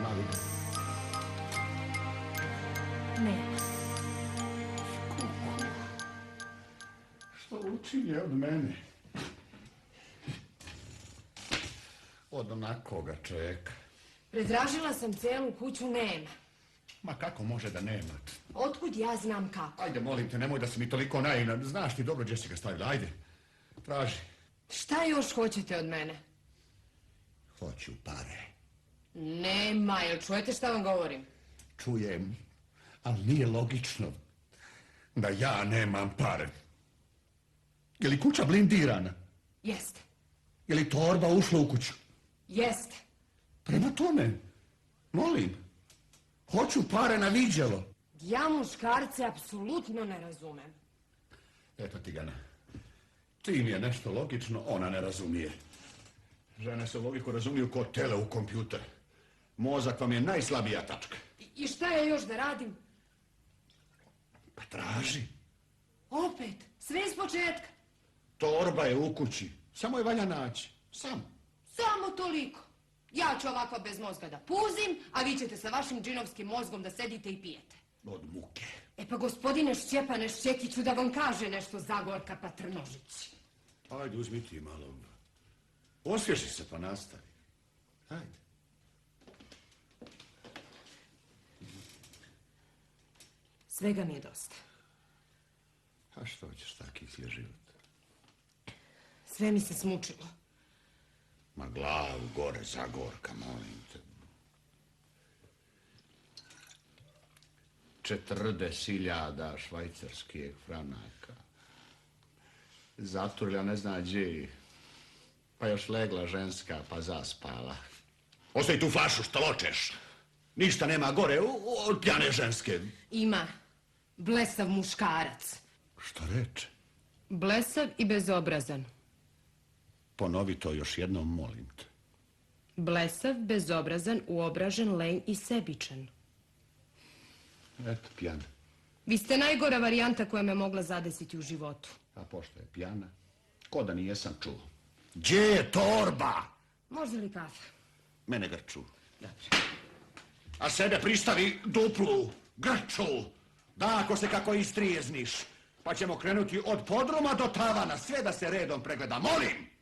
Maviga? Nema. Što učinje od mene? Od onakoga čovjeka. Pretražila sam celu kuću, nema. Ma kako može da nema? Otkud ja znam kako? Ajde, molim te, nemoj da si mi toliko naivna. Znaš ti dobro gdje si ga stavila, ajde. Traži. Šta još hoćete od mene? Hoću pare. Nema, jel čujete šta vam govorim? Čujem, ali nije logično da ja nemam pare. Je li kuća blindirana? Jeste. Je li torba ušla u kuću? Jeste. Prema tome, molim, hoću pare na viđelo. Ja muškarce apsolutno ne razumem. Eto ti Gana, ti mi je nešto logično, ona ne razumije. Žene se logiku razumiju ko tele u kompjuter. Mozak vam je najslabija tačka. I šta ja još da radim? Pa traži. Opet, sve iz početka. Torba je u kući, samo je valja naći. Samo toliko. Ja ću ovako bez mozga da puzim, a vi ćete sa vašim džinovskim mozgom da sedite i pijete. Od muke. E pa gospodine Šćepane Šćekiću, da vam kaže nešto Zagorka Patrnožić. Ajde, uzmi ti malo. Osvježi se pa nastavi. Ajde. Svega mi je dosta. A što ćeš taki si je život? Sve mi se smučilo. Ma glavu gore, Zagorka, molim te. 40.000 švajcarskih franaka. Zaturila ne zna gdje. Pa još legla ženska pa zaspala. Ostavi tu flašu, što ločeš. Ništa nema gore od pjane ženske. Ima. Blesav muškarac. Što reče? Blesav i bezobrazan. Ponovi to još jednom, molim te. Blesav, bezobrazan, uobražen, lenj i sebičan. Eto, pjana. Vi ste najgora varijanta koja me mogla zadesiti u životu. A pošto je pjana, ko da nijesam čuo. Gdje je torba? Može li kafa? Mene grču. A sebe pristavi duplu, grču. Da, ako se kako istrijezniš. Pa ćemo krenuti od podruma do tavana, sve da se redom pregleda. Molim!